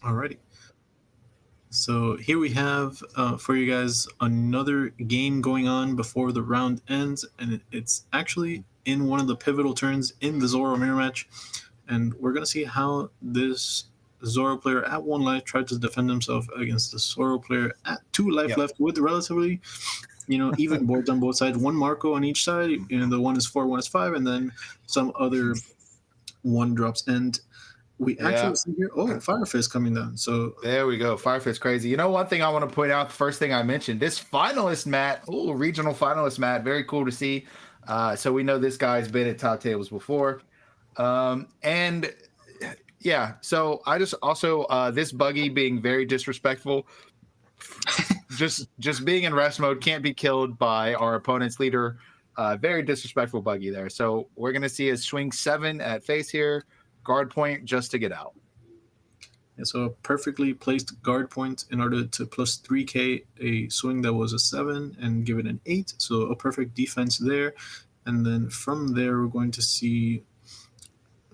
Alrighty. So here we have for you guys another game going on before the round ends, and it's actually in one of the pivotal turns in the Zoro mirror match, and we're gonna see how this Zoro player at 1 life tried to defend himself against the Zoro player at 2 life Yep. left with relatively, even boards on both sides. One Marco on each side, the one is 4, one is 5, and then some other one drops. And we actually Yeah. see here, Fire Fist coming down. So There we go. Firefist crazy. You know, one thing I want to point out, the first thing I mentioned, this finalist mat, regional finalist mat, very cool to see. So we know this guy's been at top tables before. And yeah, so I just also this buggy being very disrespectful. just being in rest mode, can't be killed by our opponent's leader. Very disrespectful buggy there. So we're gonna see a swing 7 at face here, guard point just to get out. yeah, so a perfectly placed guard point in order to plus 3k a swing that was a 7 and give it an 8. So a perfect defense there. And then from there, we're going to see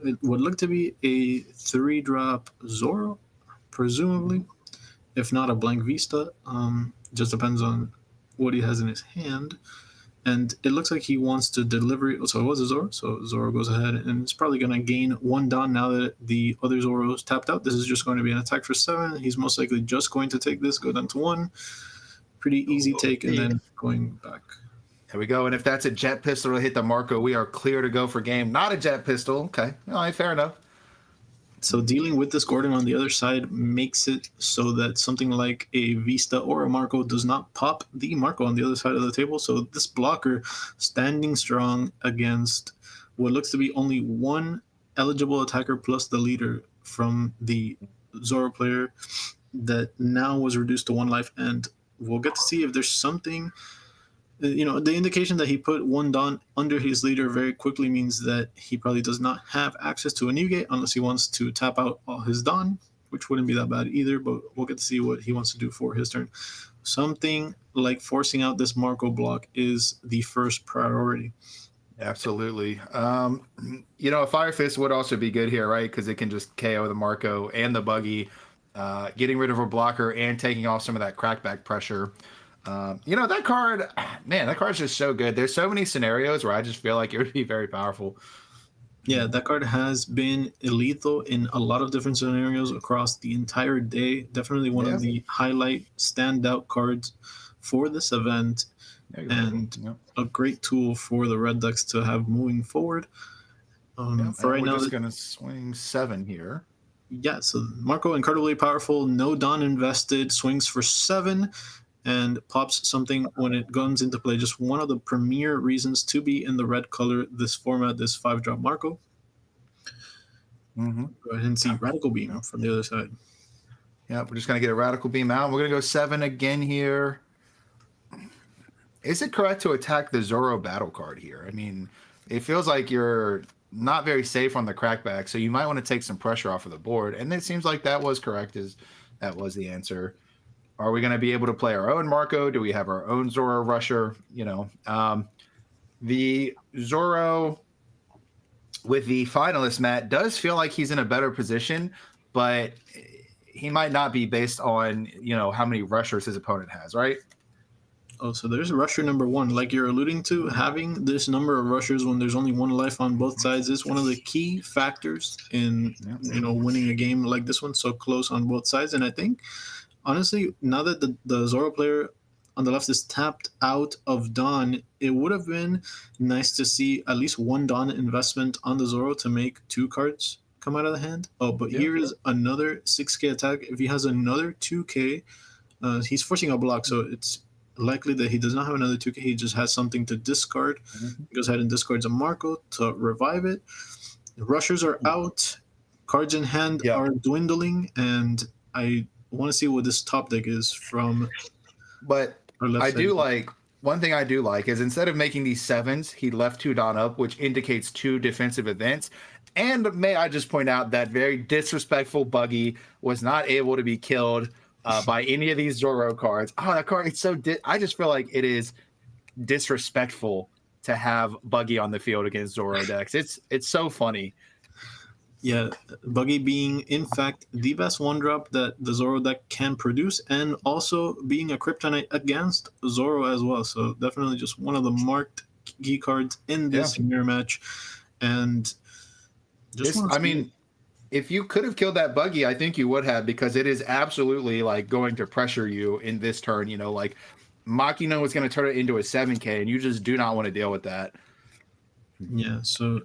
it would look to be a 3-drop Zoro, presumably, if not a blank Vista. Just depends on what he has in his hand. And it looks like he wants to deliver. So it was a Zoro. So Zoro goes ahead and it's probably going to gain 1 Don now that the other Zoro's tapped out. This is just going to be an attack for 7. He's most likely just going to take this, go down to 1. Pretty easy take, and then going back. There we go. And if that's a jet pistol to hit the Marco, we are clear to go for game. Not a jet pistol. Okay. All right, fair enough. So dealing with this Gordon on the other side makes it so that something like a Vista or a Marco does not pop the Marco on the other side of the table. So this blocker standing strong against what looks to be only one eligible attacker plus the leader from the Zoro player that now was reduced to 1 life. And we'll get to see if there's something. The indication that he put 1 Don under his leader very quickly means that he probably does not have access to a new gate unless he wants to tap out all his Don, which wouldn't be that bad either, but we'll get to see what he wants to do for his turn. Something like forcing out this Marco block is the first priority. Absolutely. A Fire Fist would also be good here, right? Because it can just KO the Marco and the buggy, getting rid of a blocker and taking off some of that crackback pressure. That card, man, that card's just so good. There's so many scenarios where I just feel like it would be very powerful. Yeah, that card has been lethal in a lot of different scenarios across the entire day. Definitely one of the highlight standout cards for this event, and a great tool for the Red Ducks to have moving forward. For right now, we're just going to swing 7 here. Yeah, so Marco incredibly powerful, no Don invested, swings for 7. And pops something when it comes into play. Just one of the premier reasons to be in the red color, this format, this 5-drop Marco. Mm-hmm. Go ahead and see Radical Beam from the other side. Yeah, we're just going to get a Radical Beam out. We're going to go 7 again here. Is it correct to attack the Zoro battle card here? I mean, it feels like you're not very safe on the crackback, so you might want to take some pressure off of the board. And it seems like that was correct. That was the answer. Are we going to be able to play our own Marco? Do we have our own Zoro rusher? The Zoro with the finalist mat does feel like he's in a better position, but he might not be based on, how many rushers his opponent has, right? Oh, so there's rusher number 1. Like you're alluding to, having this number of rushers when there's only 1 life on both sides is one of the key factors in, winning a game like this one so close on both sides. And I think, honestly, now that the Zoro player on the left is tapped out of Dawn, it would have been nice to see at least 1 Dawn investment on the Zoro to make 2 cards come out of the hand. Oh, but here is another 6k attack. If he has another 2k, he's forcing a block, so it's likely that he does not have another 2k. He just has something to discard. He goes ahead and discards a Marco to revive it. The rushers are out. Cards in hand are dwindling, and I want to see what this top deck is from. But I do like one thing I do like is instead of making these 7s, he left 2 Don up, which indicates 2 defensive events. And may I just point out that very disrespectful buggy was not able to be killed by any of these Zoro cards. Oh, that card, it's so I just feel like it is disrespectful to have buggy on the field against Zoro decks. It's so funny. Yeah, Buggy being in fact the best one drop that the Zoro deck can produce, and also being a kryptonite against Zoro as well. So definitely just one of the marked key cards in Yeah. this mirror match, and just This, want I to see. mean, if you could have killed that buggy, I think you would have, because it is absolutely like going to pressure you in this turn. You know, like Makino is going to turn it into a 7K, and you just do not want to deal with that. Yeah, so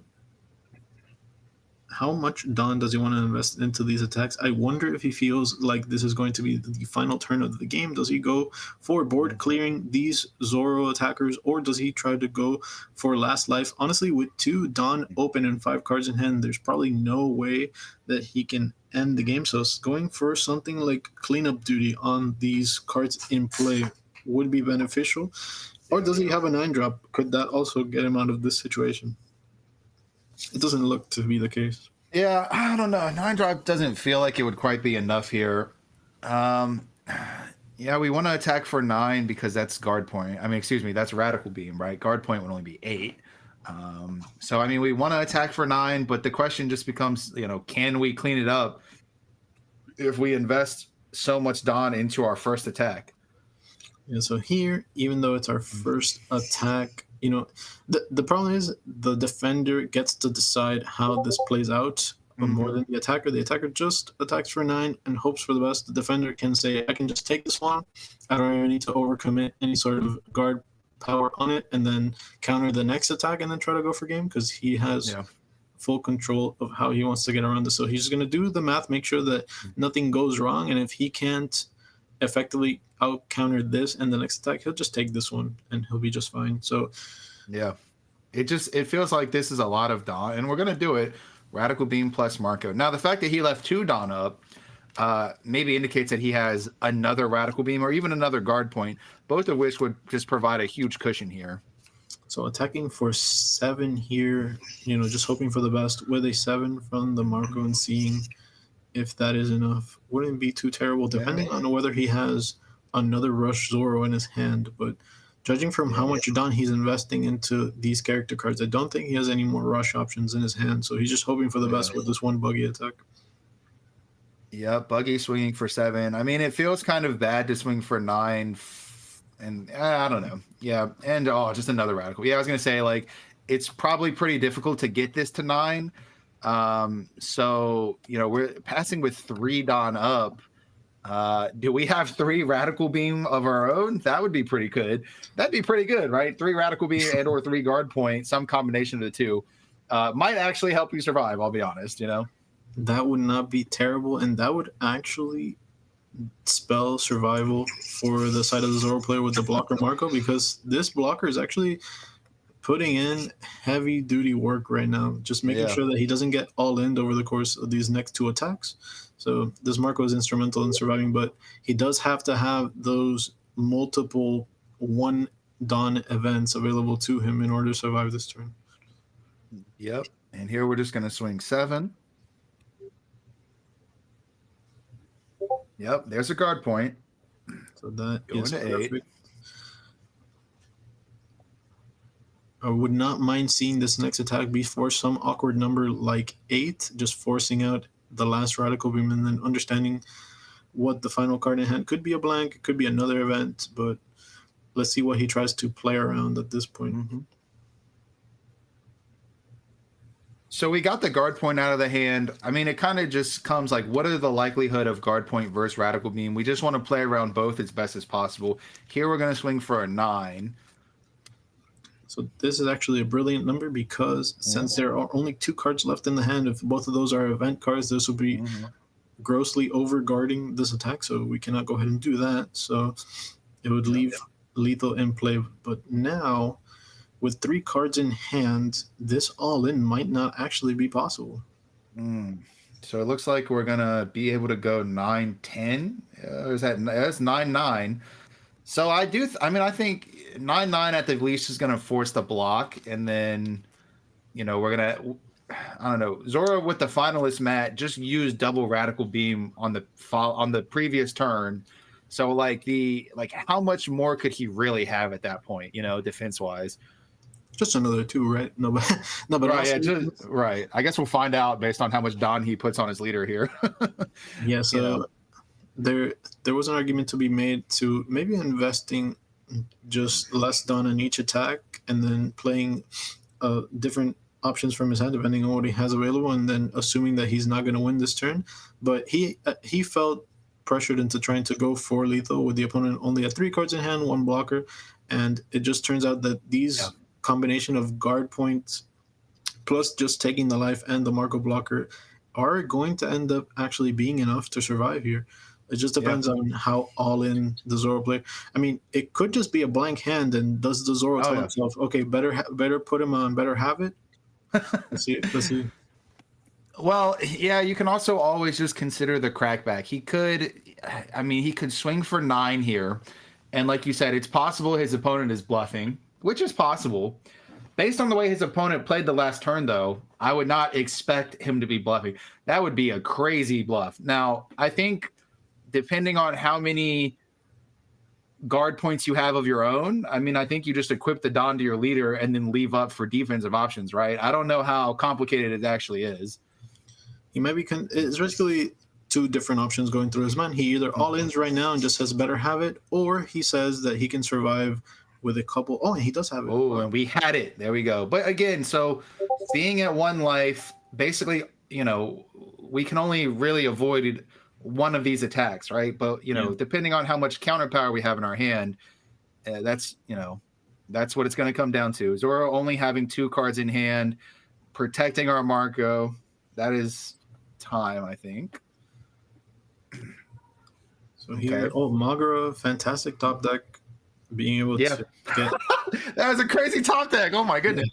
how much Don does he want to invest into these attacks? I wonder if he feels like this is going to be the final turn of the game. Does he go for board clearing these Zoro attackers, or does he try to go for last life? Honestly, with 2 Don open and 5 cards in hand, there's probably no way that he can end the game. So going for something like cleanup duty on these cards in play would be beneficial. Or does he have a 9 drop? Could that also get him out of this situation? It doesn't look to be the case. Yeah, I don't know. 9 drop doesn't feel like it would quite be enough here. Um, yeah, we want to attack for 9 because that's guard point. I mean, excuse me, that's radical beam, right? Guard point would only be 8. So I mean, we want to attack for 9, but the question just becomes, you know, can we clean it up if we invest so much Don into our first attack? Yeah, so here, even though it's our first attack, the problem is the defender gets to decide how this plays out more than the attacker. The attacker just attacks for 9 and hopes for the best. The defender can say, I can just take this one. I don't even need to overcommit any sort of guard power on it, and then counter the next attack and then try to go for game, because he has full control of how he wants to get around this. So he's just going to do the math, make sure that nothing goes wrong, and if he can't effectively out counter this and the next attack, he'll just take this one and he'll be just fine. So yeah, it feels like this is a lot of Don, and we're gonna do it. Radical beam plus Marco. Now the fact that he left 2 Don up maybe indicates that he has another radical beam or even another guard point, both of which would just provide a huge cushion here. So attacking for 7 here, just hoping for the best with a 7 from the Marco and seeing if that is enough. Wouldn't be too terrible, depending on whether he has another Rush Zoro in his hand. But judging from how much Don he's investing into these character cards, I don't think he has any more Rush options in his hand. So he's just hoping for the best with this one Buggy attack. Yeah, Buggy swinging for 7. I mean, it feels kind of bad to swing for 9. And I don't know. Yeah, and just another radical. Yeah, I was going to say, like, it's probably pretty difficult to get this to 9. So, we're passing with 3 Don up. Do we have 3 radical beam of our own? That would be pretty good. That'd be pretty good, right? 3 radical beam and or 3 guard point, some combination of the two, might actually help you survive. I'll be honest, That would not be terrible, and that would actually spell survival for the side of the Zoro player with the blocker Marco, because this blocker is actually putting in heavy duty work right now, just making sure that he doesn't get all in over the course of these next 2 attacks. So this Marco is instrumental in surviving, but he does have to have those multiple 1 Dawn events available to him in order to survive this turn. Yep. And here we're just going to swing 7. Yep, there's a guard point. So that Going is to perfect. 8. I would not mind seeing this next attack be for some awkward number like 8, just forcing out the last radical beam and then understanding what the final card in hand could be. A blank, it could be another event, but let's see what he tries to play around at this point. So we got the guard point out of the hand. I mean, it kind of just comes like, what are the likelihood of guard point versus radical beam? We just want to play around both as best as possible. Here we're going to swing for a 9. So this is actually a brilliant number, because since there are only 2 cards left in the hand, if both of those are event cards, this will be grossly over guarding this attack, so we cannot go ahead and do that. So it would leave lethal in play. But now, with 3 cards in hand, this all-in might not actually be possible. So it looks like we're going to be able to go 9-10. That's 9-9. So I think 9-9 at the least is going to force the block, and then, we're going to, I don't know, Zoro with the finalist mat just used double radical beam on the previous turn. So like how much more could he really have at that point, defense wise? Just another 2, right? No, but no, but Right, also, yeah, just right. I guess we'll find out based on how much Don he puts on his leader here. yeah. You know. So there was an argument to be made to maybe investing just less done in each attack and then playing different options from his hand depending on what he has available, and then assuming that he's not going to win this turn. But he felt pressured into trying to go for lethal with the opponent only had 3 cards in hand, 1 blocker, and it just turns out that Yeah. these combination of guard points plus just taking the life and the Marco blocker are going to end up actually being enough to survive here. It just Yeah. depends on how all in the Zoro play. I mean, it could just be a blank hand, and does the Zoro Oh tell yeah. himself, "Okay, better put him on, better have it"? Let's see. Let's see. Well, yeah, you can also always just consider the crackback. He could, I mean, he could swing for 9 here. And like you said, it's possible his opponent is bluffing, which is possible. Based on the way his opponent played the last turn, though, I would not expect him to be bluffing. That would be a crazy bluff. Now, I think depending on how many guard points you have of your own, I mean, I think you just equip the Don to your leader and then leave up for defensive options, right? I don't know how complicated it actually is. He might be. It's basically 2 different options going through his mind. He either all ins right now and just says better have it, or he says that he can survive with a couple. Oh, and he does have it. Oh, Wow. and we had it. There we go. But again, so being at 1 life, basically, we can only really avoid one of these attacks, right? But depending on how much counter power we have in our hand, that's what it's going to come down to. Zoro only having 2 cards in hand, protecting our Marco. That is time, I think. So here, Magura, fantastic top deck, being able to get. That was a crazy top deck. Oh my goodness.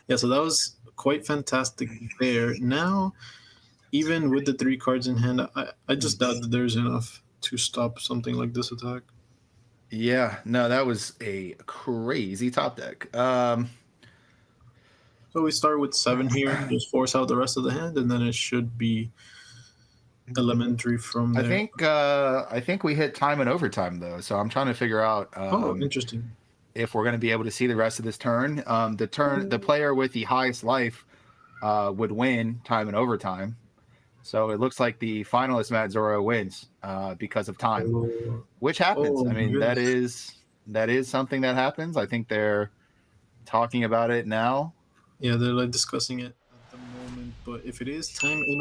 Yeah, so that was quite fantastic there. Now, even with the 3 cards in hand, I just doubt that there's enough to stop something like this attack. Yeah, no, that was a crazy top deck. So we start with 7 here, just force out the rest of the hand, and then it should be elementary from there. I think we hit time and overtime though, so I'm trying to figure out Interesting. if we're going to be able to see the rest of this turn. The player with the highest life would win time and overtime. So it looks like the finalist Matt Zoro wins because of time, which happens. I mean, that is something that happens. I think they're talking about it now. Yeah, they're like discussing it at the moment, but if it is time in